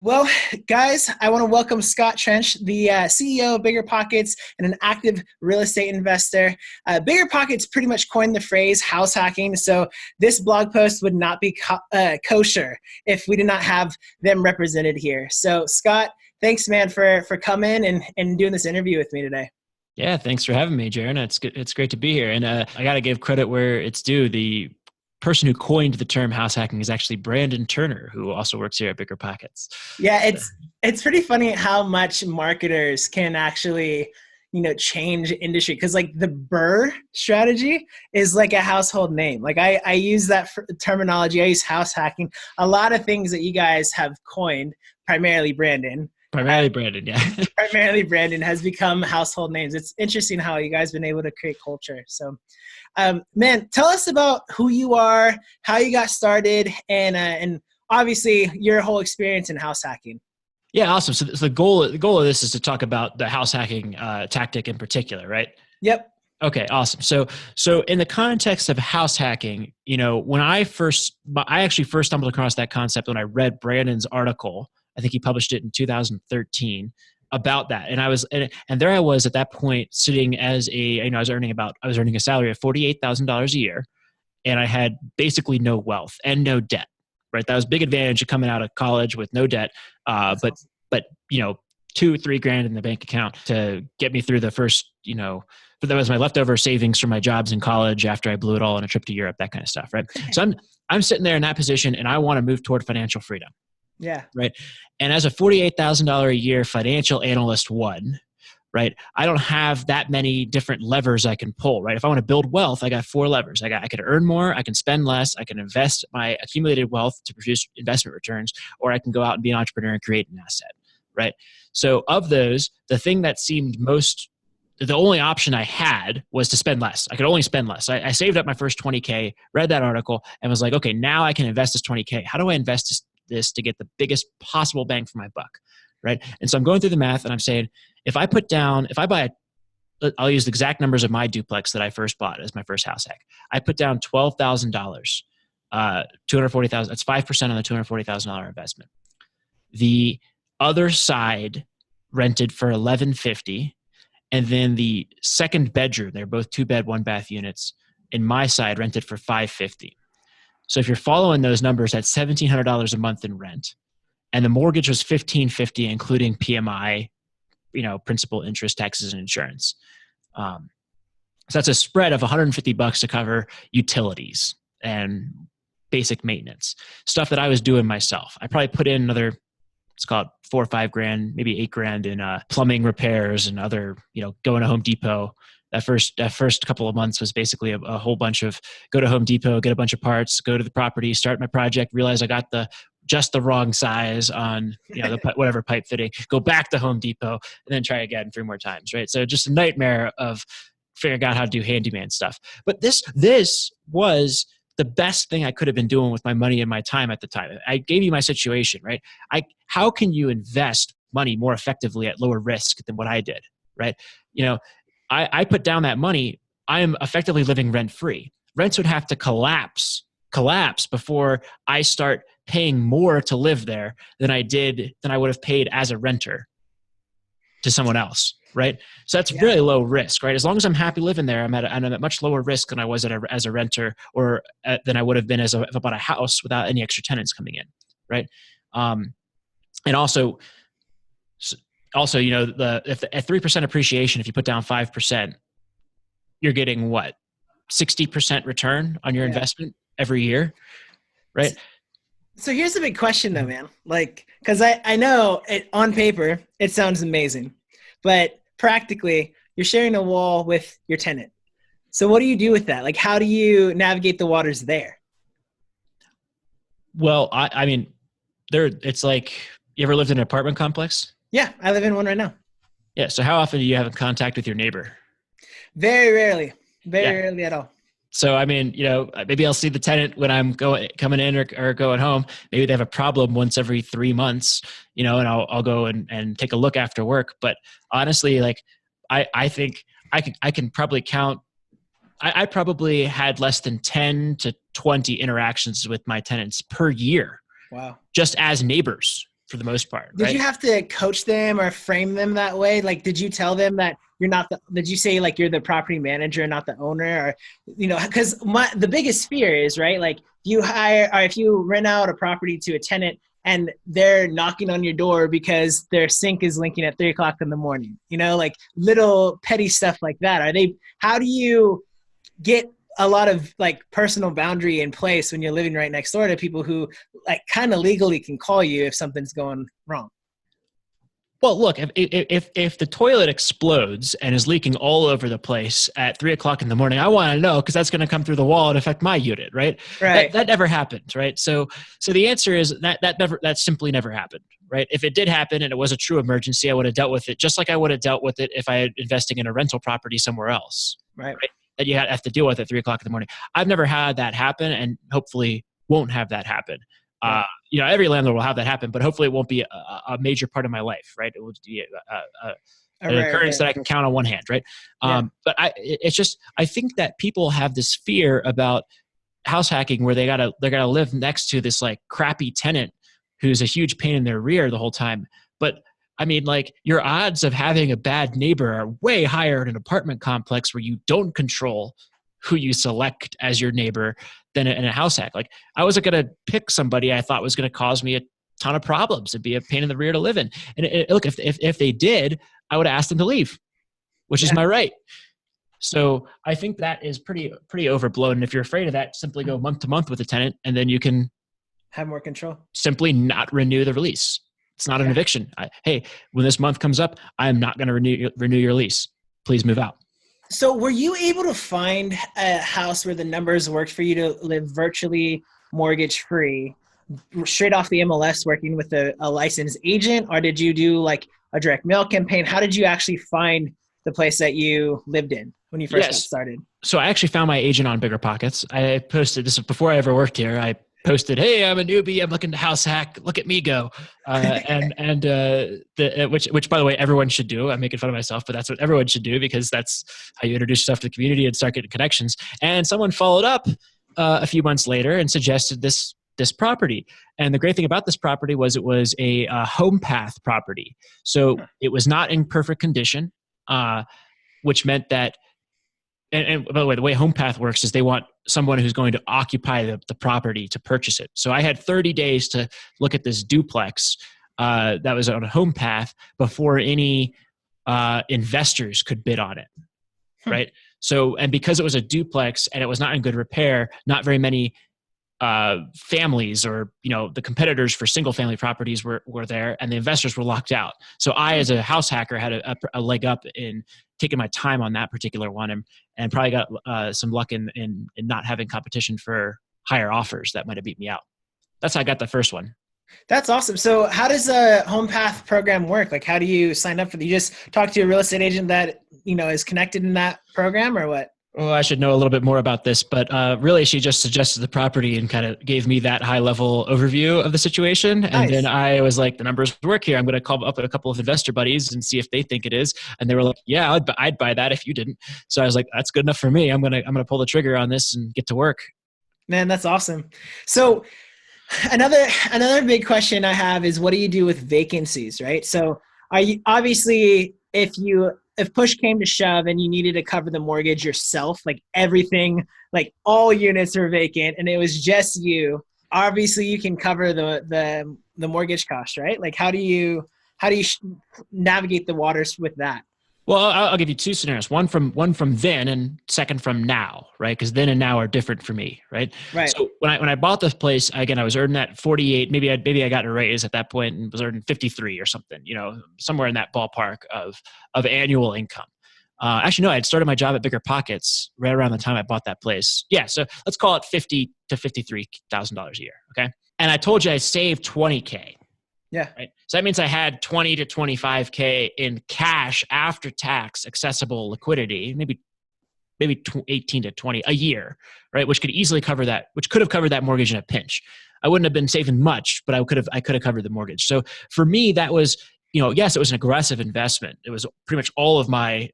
Well, guys, I want to welcome Scott Trench, the CEO of BiggerPockets and an active real estate investor. BiggerPockets pretty much coined the phrase house hacking, so this blog post would not be kosher if we did not have them represented here. So, Scott, thanks, man, for coming and doing this interview with me today. Yeah, thanks for having me, Jaron. It's great to be here. And I got to give credit where it's due. The person who coined the term house hacking is actually Brandon Turner, who also works here at BiggerPockets. Yeah, it's pretty funny how much marketers can actually, change industry. Because like the BRRRR strategy is like a household name. Like I use that terminology. I use house hacking. A lot of things that you guys have coined, primarily Brandon. Primarily Brandon, yeah. Primarily Brandon has become household names. It's interesting how you guys been able to create culture. So, man, tell us about who you are, how you got started, and obviously your whole experience in house hacking. Yeah, awesome. So the goal of this is to talk about the house hacking tactic in particular, right? Yep. Okay, awesome. So in the context of house hacking, when I actually first stumbled across that concept when I read Brandon's article. I think he published it in 2013 about that. And there I was at that point sitting as I was earning a salary of $48,000 a year, and I had basically no wealth and no debt, right? That was a big advantage of coming out of college with no debt. But $2-3 grand in the bank account to get me through the first, but that was my leftover savings from my jobs in college after I blew it all on a trip to Europe, that kind of stuff, right? So I'm sitting there in that position and I want to move toward financial freedom. Yeah. Right. And as a $48,000 a year financial analyst one, right, I don't have that many different levers I can pull, right? If I want to build wealth, I got 4 levers. I can earn more, I can spend less, I can invest my accumulated wealth to produce investment returns, or I can go out and be an entrepreneur and create an asset, right? So of those, the thing that seemed the only option I had was to spend less. I could only spend less. I saved up my first 20K, read that article, and was like, okay, now I can invest this 20K. How do I invest this to get the biggest possible bang for my buck, right? And so I'm going through the math and I'm saying, I'll use the exact numbers of my duplex that I first bought as my first house hack. I put down $12,000, $240,000. That's 5% on the $240,000 investment. The other side rented for $1,150, and then the second bedroom, they're both 2-bed, 1-bath units, in my side rented for $550. So if you're following those numbers, that's $1,700 a month in rent. And the mortgage was $1,550, including PMI, principal, interest, taxes, and insurance. So that's a spread of $150 to cover utilities and basic maintenance, stuff that I was doing myself. I probably put in another, let's call it $4 or $5 grand, maybe $8 grand in plumbing repairs and other, going to Home Depot. That first couple of months was basically a whole bunch of go to Home Depot, get a bunch of parts, go to the property, start my project, realize I got just the wrong size on whatever pipe fitting, go back to Home Depot, and then try again 3 more times, right? So just a nightmare of figuring out how to do handyman stuff. But this was the best thing I could have been doing with my money and my time at the time. I gave you my situation, right? How can you invest money more effectively at lower risk than what I did, right? I put down that money, I am effectively living rent-free. Rents would have to collapse before I start paying more to live there than I would have paid as a renter to someone else, right? So that's really low risk, right? As long as I'm happy living there, I'm at much lower risk than I was as a renter, or than I would have been if I bought a house without any extra tenants coming in, right? And also, if at 3% appreciation, if you put down 5%, you're getting what? 60% return on your investment every year, right? So here's the big question though, man. Like, cause I know it on paper, it sounds amazing, but practically you're sharing a wall with your tenant. So what do you do with that? Like, how do you navigate the waters there? Well, I mean, it's like, you ever lived in an apartment complex? Yeah, I live in one right now. Yeah. So how often do you have contact with your neighbor? Very rarely. Very rarely at all. So, I mean, maybe I'll see the tenant when I'm coming in or going home. Maybe they have a problem once every 3 months, and I'll go and take a look after work. But honestly, like, I think I can probably count. I probably had less than 10 to 20 interactions with my tenants per year. Wow. Just as neighbors. for the most part, Did right? you have to coach them or frame them that way? Like, did you tell them that you're not did you say like you're the property manager, not the owner? Or, because the biggest fear is, right? Like you hire, or if you rent out a property to a tenant and they're knocking on your door because their sink is leaking at 3 o'clock in the morning, like little petty stuff like that. How do you get a lot of like personal boundary in place when you're living right next door to people who like kind of legally can call you if something's going wrong? Well, look, if the toilet explodes and is leaking all over the place at 3 o'clock in the morning, I want to know, because that's going to come through the wall and affect my unit, right? Right. That never happened, right? So the answer is that simply never happened, right? If it did happen and it was a true emergency, I would have dealt with it just like I would have dealt with it if I had investing in a rental property somewhere else, Right. That you have to deal with at 3 o'clock in the morning. I've never had that happen, and hopefully won't have that happen. Right. Every landlord will have that happen, but hopefully it won't be a major part of my life, right? It will be an occurrence that I can count on one hand, right? Yeah. But it's just, I think that people have this fear about house hacking where they're gotta live next to this like crappy tenant who's a huge pain in their rear the whole time. But I mean, like, your odds of having a bad neighbor are way higher in an apartment complex where you don't control who you select as your neighbor than in a house hack. Like, I wasn't going to pick somebody I thought was going to cause me a ton of problems and be a pain in the rear to live in. And look, if they did, I would have asked them to leave, which is my right. So I think that is pretty overblown. And if you're afraid of that, simply go month to month with a tenant, and then you can have more control. Simply not renew the release. It's not an eviction. Hey, when this month comes up, I'm not going to renew your lease. Please move out. So were you able to find a house where the numbers worked for you to live virtually mortgage free, straight off the MLS, working with a licensed agent? Or did you do like a direct mail campaign? How did you actually find the place that you lived in when you first got started? So I actually found my agent on BiggerPockets. I posted this before I ever worked here. I posted, "Hey, I'm a newbie. I'm looking to house hack. Look at me go!" Which by the way, everyone should do. I'm making fun of myself, but that's what everyone should do, because that's how you introduce yourself to the community and start getting connections. And someone followed up a few months later and suggested this property. And the great thing about this property was it was a home path property, so it was not in perfect condition, which meant that. And by the way home path works is they want someone who's going to occupy the property to purchase it. So I had 30 days to look at this duplex that was on a home path before any investors could bid on it, right? So, and because it was a duplex and it was not in good repair, not very many families or the competitors for single family properties were there, and the investors were locked out. So I, as a house hacker, had a leg up in taking my time on that particular one, and probably got some luck in not having competition for higher offers that might have beat me out. That's how I got the first one. That's awesome. So how does a home path program work? Like, how do you sign up for You just talk to a real estate agent that is connected in that program, or what? Well, I should know a little bit more about this, but really she just suggested the property and kind of gave me that high level overview of the situation. Nice. And then I was like, the numbers work here. I'm going to call up a couple of investor buddies and see if they think it is. And they were like, yeah, I'd buy that if you didn't. So I was like, that's good enough for me. I'm going to pull the trigger on this and get to work. Man, that's awesome. So another big question I have is, what do you do with vacancies, right? So are you, obviously, if push came to shove and you needed to cover the mortgage yourself, like everything, like all units are vacant and it was just you, obviously you can cover the mortgage cost, right? Like how do you navigate the waters with that? Well, I'll give you two scenarios. One from then, and second from now, right? Because then and now are different for me, right? Right. So when I bought this place, again, I was earning that 48. Maybe I got a raise at that point and was earning 53 or something. Somewhere in that ballpark of annual income. Actually, no, I had started my job at BiggerPockets right around the time I bought that place. Yeah, so let's call it $50,000 to $53,000 a year. Okay, and I told you I saved $20K. Yeah. Right. So that means I had 20 to 25K in cash after tax accessible liquidity, maybe 18 to 20 a year, right? Which could easily cover that, which could have covered that mortgage in a pinch. I wouldn't have been saving much, but I could have covered the mortgage. So for me, that was, yes, it was an aggressive investment. It was pretty much all of my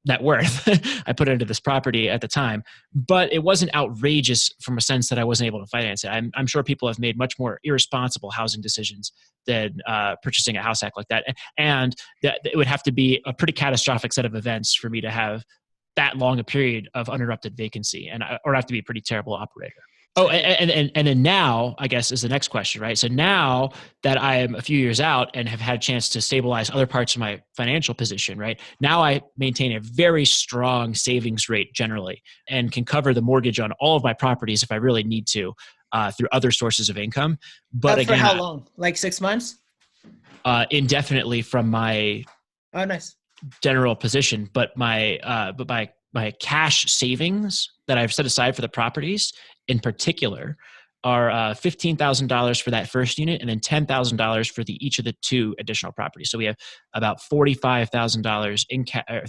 net worth I put into this property at the time, but it wasn't outrageous from a sense that I wasn't able to finance it. I'm sure people have made much more irresponsible housing decisions than purchasing a house hack like that. And that it would have to be a pretty catastrophic set of events for me to have that long a period of uninterrupted vacancy, or have to be a pretty terrible operator. Oh, and then now, I guess, is the next question, right? So now that I am a few years out and have had a chance to stabilize other parts of my financial position, right? Now I maintain a very strong savings rate generally and can cover the mortgage on all of my properties if I really need to through other sources of income. But For again, how long? Like 6 months? Indefinitely from my Oh, nice. general position, but my cash savings that I've set aside for the properties in particular are $15,000 for that first unit, and then $10,000 for each of the 2 additional properties. So we have about $45,000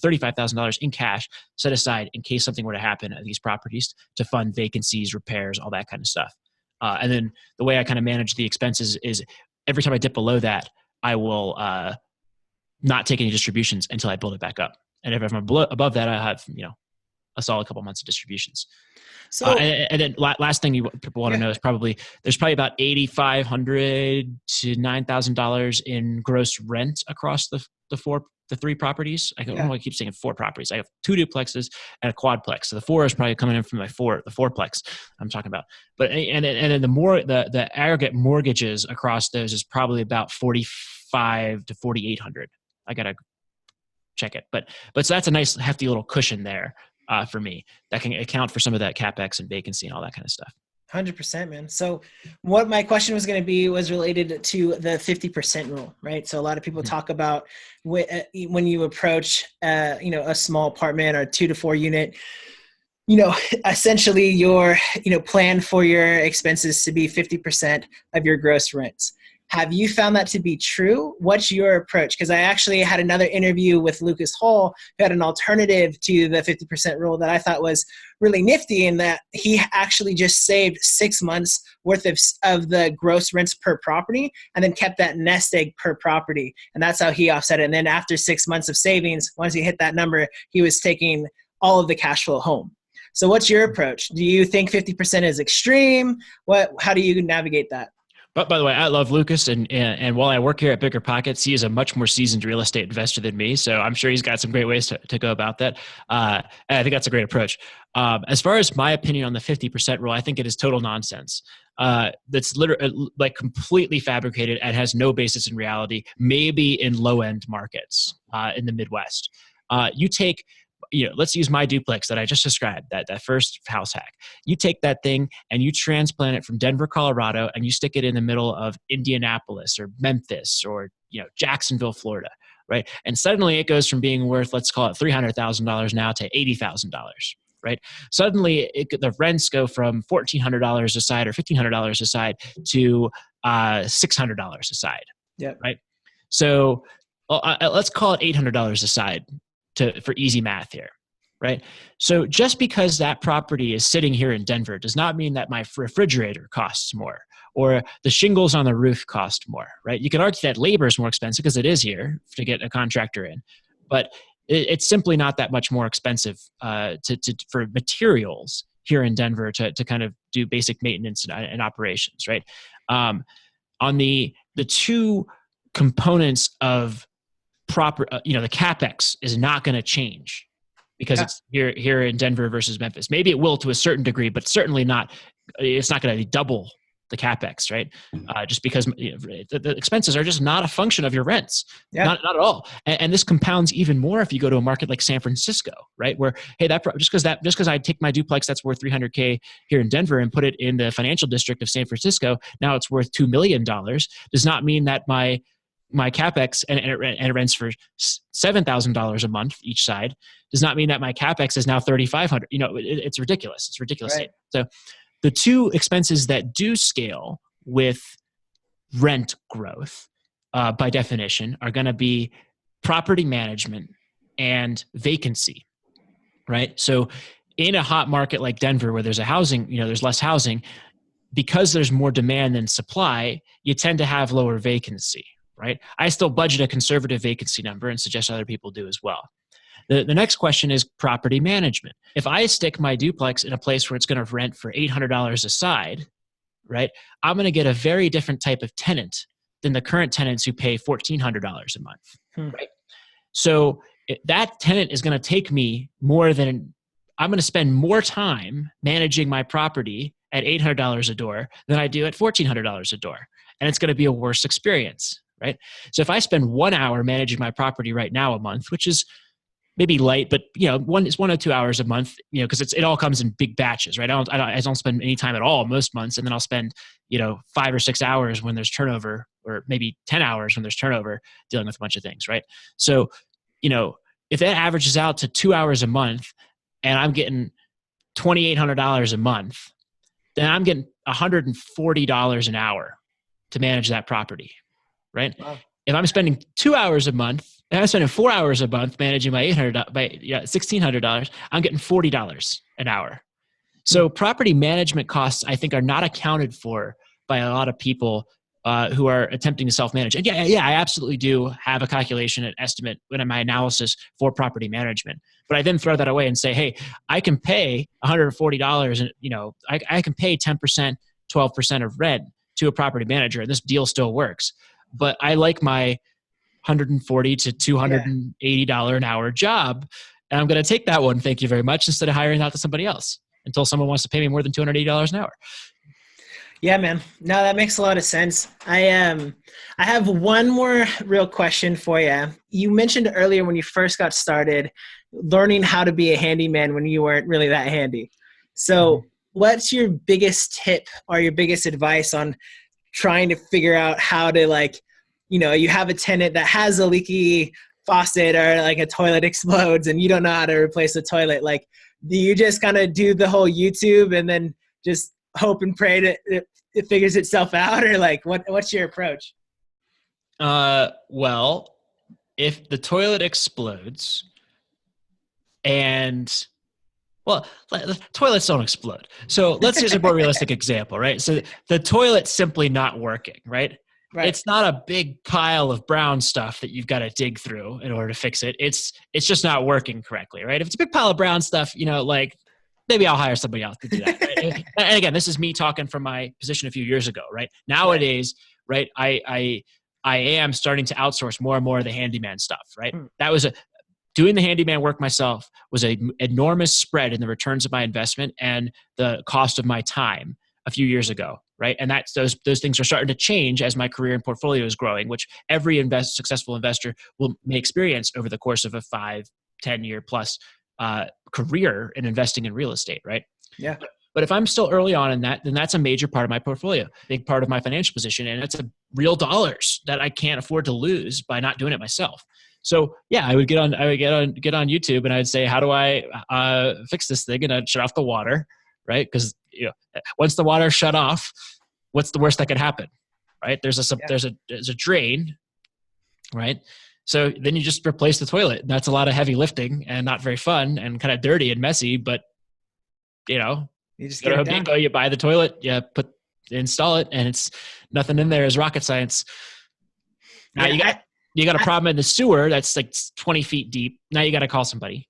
$35,000 in cash set aside in case something were to happen at these properties to fund vacancies, repairs, all that kind of stuff. And then the way I kind of manage the expenses is every time I dip below that, I will not take any distributions until I build it back up. And if I'm above that, I have a solid couple months of distributions. So, and then last thing people want to know is there's probably about $8,500 to $9,000 in gross rent across the 3 properties. I don't know why I keep saying 4 properties. I have 2 duplexes and a quadplex. So the 4 is probably coming in from the fourplex I'm talking about. But and then the aggregate mortgages across those is probably about $4,500 to $4,800. I gotta check it, but so that's a nice hefty little cushion there for me that can account for some of that capex and vacancy and all that kind of stuff. 100%, man. So what my question was going to be was related to the 50% rule, right? So a lot of people talk about when you approach, a small apartment or 2 to 4 unit, essentially your, plan for your expenses to be 50% of your gross rents. Have you found that to be true? What's your approach? Because I actually had another interview with Lucas Hall, who had an alternative to the 50% rule that I thought was really nifty, in that he actually just saved 6 months worth of the gross rents per property and then kept that nest egg per property. And that's how he offset it. And then after 6 months of savings, once he hit that number, he was taking all of the cash flow home. So what's your approach? Do you think 50% is extreme? How do you navigate that? But by the way, I love Lucas, and while I work here at BiggerPockets, he is a much more seasoned real estate investor than me. So I'm sure he's got some great ways to go about that. And I think that's a great approach. As far as my opinion on the 50% rule, I think it is total nonsense. That's literally like completely fabricated and has no basis in reality. Maybe in low end markets in the Midwest, you take. Let's use my duplex that I just described, that first house hack. You take that thing and you transplant it from Denver, Colorado, and you stick it in the middle of Indianapolis or Memphis or Jacksonville, Florida, right? And suddenly it goes from being worth, let's call it $300,000 now to $80,000, right? Suddenly the rents go from $1,400 a side or $1,500 a side to $600 a side, right? So let's call it $800 a side. For easy math here, right? So just because that property is sitting here in Denver does not mean that my refrigerator costs more or the shingles on the roof cost more, right? You can argue that labor is more expensive because it is here to get a contractor in, but it's simply not that much more expensive for materials here in Denver to kind of do basic maintenance and operations, right? On the 2 components of the capex is not going to change because it's here in Denver versus Memphis. Maybe it will to a certain degree, but certainly not. It's not going to double the capex, right? Just because the expenses are just not a function of your rents, not at all. And this compounds even more if you go to a market like San Francisco, right? Where just because I take my duplex that's worth $300K here in Denver and put it in the financial district of San Francisco, now it's worth $2 million. Does not mean that my capex and it rents for $7,000 a month each side does not mean that my capex is now $3,500. It's ridiculous. It's ridiculous. Right. So the 2 expenses that do scale with rent growth, by definition, are going to be property management and vacancy, right? So in a hot market like Denver, where there's there's less housing, because there's more demand than supply, you tend to have lower vacancy. Right? I still budget a conservative vacancy number and suggest other people do as well. The next question is property management. If I stick my duplex in a place where it's going to rent for $800 a side, right, I'm going to get a very different type of tenant than the current tenants who pay $1,400 a month, right? So that tenant is going to take me I'm going to spend more time managing my property at $800 a door than I do at $1,400 a door. And it's going to be a worse experience, right? So if I spend 1 hour managing my property right now a month, which is maybe light, but it's 1 or 2 hours a month, because it all comes in big batches, right? I don't spend any time at all most months, and then I'll spend 5 or 6 hours when there's turnover, or maybe 10 hours when there's turnover, dealing with a bunch of things, right? So, if that averages out to 2 hours a month, and I'm getting $2,800 a month, then I'm getting $140 an hour to manage that property, right? Wow. If I'm spending 2 hours a month, and I'm spending 4 hours a month managing my $1,600, I'm getting $40 an hour. So property management costs, I think, are not accounted for by a lot of people who are attempting to self-manage. And yeah, I absolutely do have a calculation, an estimate in my analysis for property management. But I then throw that away and say, hey, I can pay $140, and I can pay 10%, 12% of rent to a property manager, and this deal still works. But I like my $140 to $280 an hour job, and I'm going to take that one, thank you very much, instead of hiring out to somebody else until someone wants to pay me more than $280 an hour. Yeah, man. No, that makes a lot of sense. I have one more real question for you. You mentioned earlier when you first got started, learning how to be a handyman when you weren't really that handy. So what's your biggest tip or your biggest advice on trying to figure out how to, you have a tenant that has a leaky faucet, or like a toilet explodes and you don't know how to replace the toilet? Do you just kind of do the whole YouTube and then just hope and pray that it figures itself out, or what's your approach? Well, if the toilet explodes, and the toilets don't explode. So let's use a more realistic example, right? So the toilet's simply not working, right? Right. It's not a big pile of brown stuff that you've got to dig through in order to fix it. It's just not working correctly, right? If it's a big pile of brown stuff, maybe I'll hire somebody else to do that. Right? And again, this is me talking from my position a few years ago, right? Nowadays, right, I am starting to outsource more and more of the handyman stuff, right? That was doing the handyman work myself was an enormous spread in the returns of my investment and the cost of my time a few years ago, right? And those things are starting to change as my career and portfolio is growing, which every successful investor may experience over the course of a 5-10 year plus career in investing in real estate, right? Yeah. But if I'm still early on in that, then that's a major part of my portfolio, big part of my financial position, and it's real dollars that I can't afford to lose by not doing it myself. So yeah, I would get on YouTube and I'd say, how do I fix this thing? And I'd shut off the water, right? Because once the water shut off, what's the worst that could happen, right? There's a drain, right? So then you just replace the toilet. That's a lot of heavy lifting and not very fun and kind of dirty and messy, but you just go to Home Depot, you buy the toilet, you install it, and it's nothing in there is rocket science. Now you got a problem in the sewer that's like 20 feet deep. Now you got to call somebody,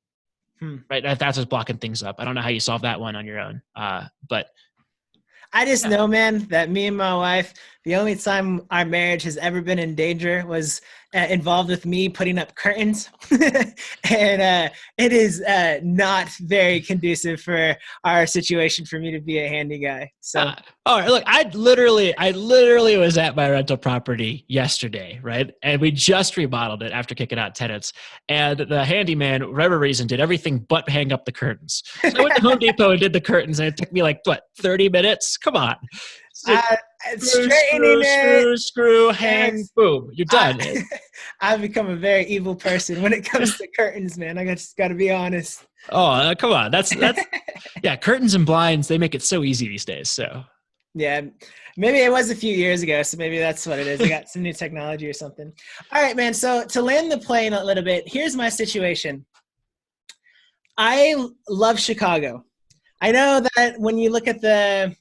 right? That's what's blocking things up. I don't know how you solve that one on your own, but I just know, man, that me and my wife, the only time our marriage has ever been in danger was involved with me putting up curtains. And it is not very conducive for our situation for me to be a handy guy. So, all right, look, I literally was at my rental property yesterday, right? And we just remodeled it after kicking out tenants. And the handyman, for whatever reason, did everything but hang up the curtains. So I went to Home Depot and did the curtains, and it took me 30 minutes? Come on. Straightening it. Screw, hang, boom. You're done. I've become a very evil person when it comes to curtains, man. I just got to be honest. Oh, come on. That's yeah, curtains and blinds, they make it so easy these days. So yeah, maybe it was a few years ago, so maybe that's what it is. I got some new technology or something. All right, man. So to land the plane a little bit, here's my situation. I love Chicago. I know that when you look at the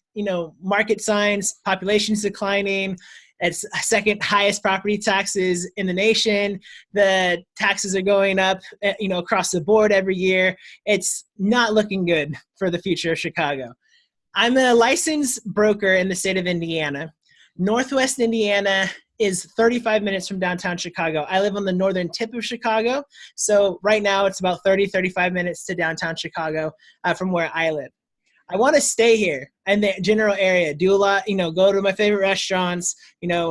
market signs, population's declining, It's second highest property taxes in the nation. The taxes are going up, across the board every year. It's not looking good for the future of Chicago. I'm a licensed broker in the state of Indiana. Northwest Indiana is 35 minutes from downtown Chicago. I live on the northern tip of Chicago. So right now it's about 35 minutes to downtown Chicago from where I live. I want to stay here in the general area, do a lot, go to my favorite restaurants,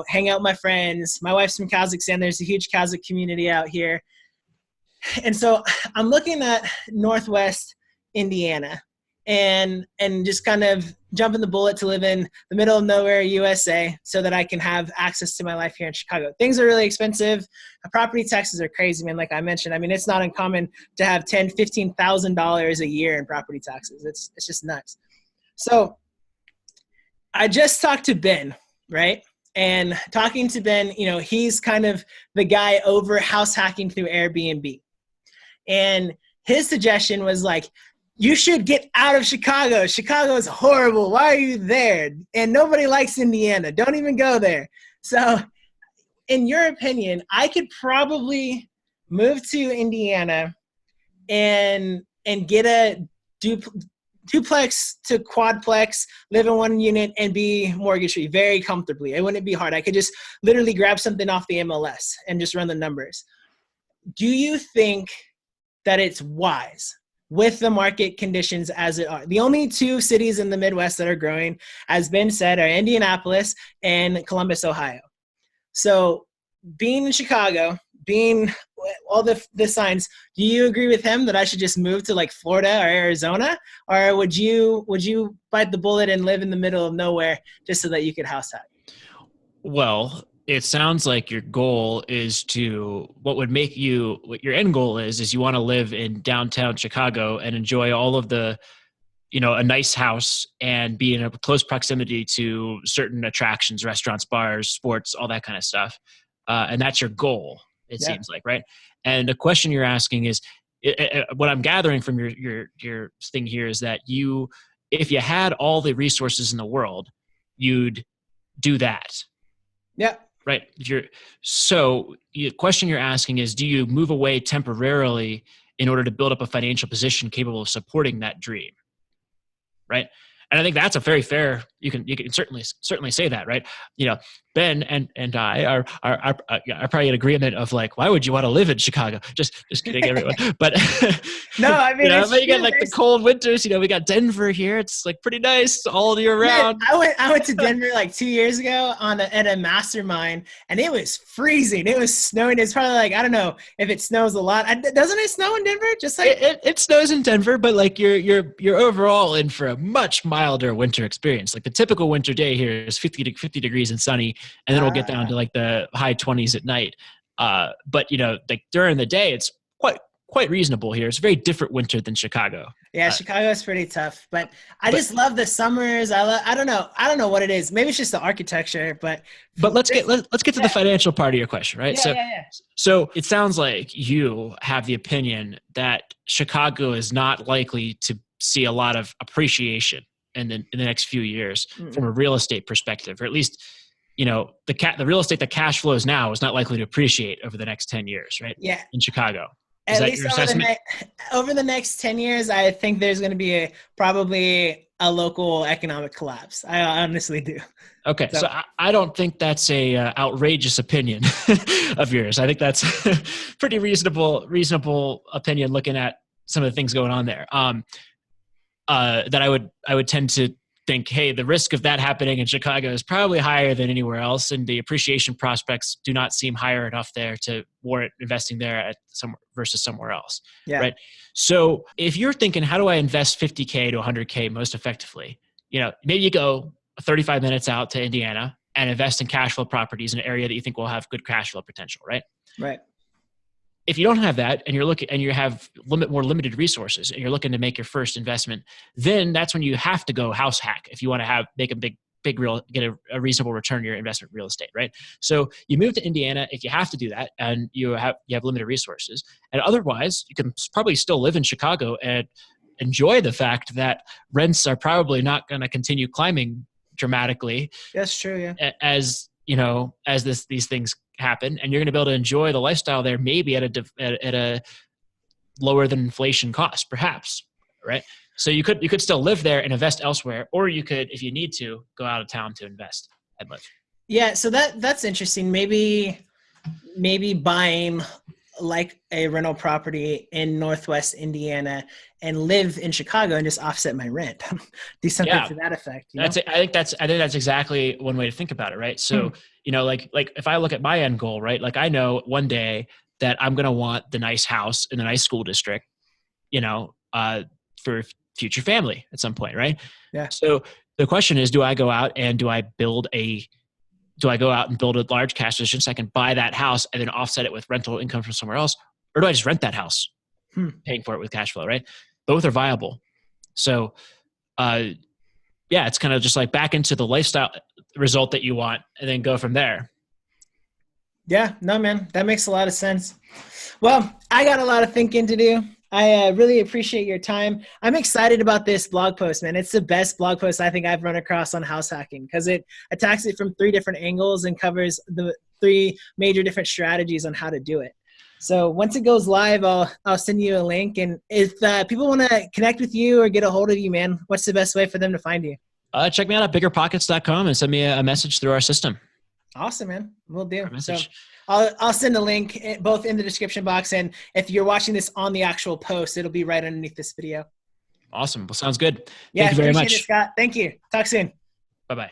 hang out with my friends. My wife's from Kazakhstan. There's a huge Kazakh community out here. And so I'm looking at Northwest Indiana and just kind of jumping the bullet to live in the middle of nowhere, USA, so that I can have access to my life here in Chicago. Things are really expensive. Property taxes are crazy, man. Like I mentioned, I mean, it's not uncommon to have $10,000, $15,000 a year in property taxes. It's just nuts. So I just talked to Ben, right? And talking to Ben, he's kind of the guy over house hacking through Airbnb. And his suggestion was like, you should get out of Chicago. Chicago is horrible. Why are you there? And nobody likes Indiana. Don't even go there. So in your opinion, I could probably move to Indiana and get a duplex to quadplex, live in one unit, and be mortgage-free very comfortably. It wouldn't be hard. I could just literally grab something off the MLS and just run the numbers. Do you think that it's wise with the market conditions as it are? The only two cities in the Midwest that are growing, as Ben said, are Indianapolis and Columbus, Ohio. So being in Chicago, being all the signs, do you agree with him that I should just move to like Florida or Arizona? Or would you bite the bullet and live in the middle of nowhere just so that you could house hack? Well, it sounds like your goal is what your end goal is you want to live in downtown Chicago and enjoy all of the, a nice house and be in a close proximity to certain attractions, restaurants, bars, sports, all that kind of stuff. And that's your goal, it seems like, right? And the question you're asking is, what I'm gathering from your thing here is that if you had all the resources in the world, you'd do that. Yeah. Right. So the question you're asking is, do you move away temporarily in order to build up a financial position capable of supporting that dream? Right. And I think that's a very fair, you can certainly say that, right? Ben and I are probably in agreement of like, why would you want to live in Chicago? Just kidding, everyone. But no, I mean, but you got like the cold winters. We got Denver here. It's like pretty nice all year round. Man, I went to Denver like 2 years ago at a mastermind, and it was freezing. It was snowing. It's probably like, I don't know if it snows a lot. Doesn't it snow in Denver? Just like it snows in Denver, but like you're overall in for a much milder winter experience. Like the typical winter day here is 50 degrees and sunny, and then it'll get down to like the high 20s at night. But like during the day, it's quite reasonable here. It's a very different winter than Chicago. Yeah, Chicago is pretty tough, but I just love the summers. I don't know what it is. Maybe it's just the architecture, but let's get to the financial part of your question, right? Yeah. So it sounds like you have the opinion that Chicago is not likely to see a lot of appreciation in the next few years from a real estate perspective, or at least the real estate that cash flows now is not likely to appreciate over the next 10 years, right? Yeah. In Chicago. At least over the next 10 years, I think there's going to be probably a local economic collapse. I honestly do. Okay. So I don't think that's a outrageous opinion of yours. I think that's pretty reasonable opinion looking at some of the things going on there. That I would tend to think, hey, the risk of that happening in Chicago is probably higher than anywhere else, and the appreciation prospects do not seem higher enough there to warrant investing there versus somewhere else. Yeah. Right. So if you're thinking, how do I invest $50K to $100K most effectively? Maybe you go 35 minutes out to Indiana and invest in cash flow properties in an area that you think will have good cash flow potential. Right. Right. If you don't have that and you have more limited resources and you're looking to make your first investment, then that's when you have to go house hack if you want to make a get a reasonable return on your investment real estate, right? So you move to Indiana if you have to do that and you have limited resources. And otherwise, you can probably still live in Chicago and enjoy the fact that rents are probably not going to continue climbing dramatically. That's true, yeah. As as these things happen, and you're going to be able to enjoy the lifestyle there, maybe at a lower than inflation cost, perhaps, right? So you could still live there and invest elsewhere, or you could, if you need to, go out of town to invest and live. Yeah, so that's interesting. Maybe buying like a rental property in Northwest Indiana and live in Chicago and just offset my rent. Do something to that effect. I think that's exactly one way to think about it, right? So, like if I look at my end goal, right? Like I know one day that I'm going to want the nice house in the nice school district, for future family at some point, right? Yeah. So the question is, do I go out and build a large cash position so I can buy that house and then offset it with rental income from somewhere else? Or do I just rent that house, paying for it with cash flow, right? Both are viable. So, it's kind of just like back into the lifestyle result that you want and then go from there. Yeah, no, man, that makes a lot of sense. Well, I got a lot of thinking to do. I really appreciate your time. I'm excited about this blog post, man. It's the best blog post I think I've run across on house hacking because it attacks it from 3 different angles and covers the 3 major different strategies on how to do it. So once it goes live, I'll send you a link. And if people want to connect with you or get a hold of you, man, what's the best way for them to find you? Check me out at BiggerPockets.com and send me a message through our system. Awesome, man. We'll do. So I'll send a link both in the description box, and if you're watching this on the actual post, it'll be right underneath this video. Awesome. Well, sounds good. Yeah, Thank you very much. Appreciate it, Scott. Thank you. Talk soon. Bye-bye.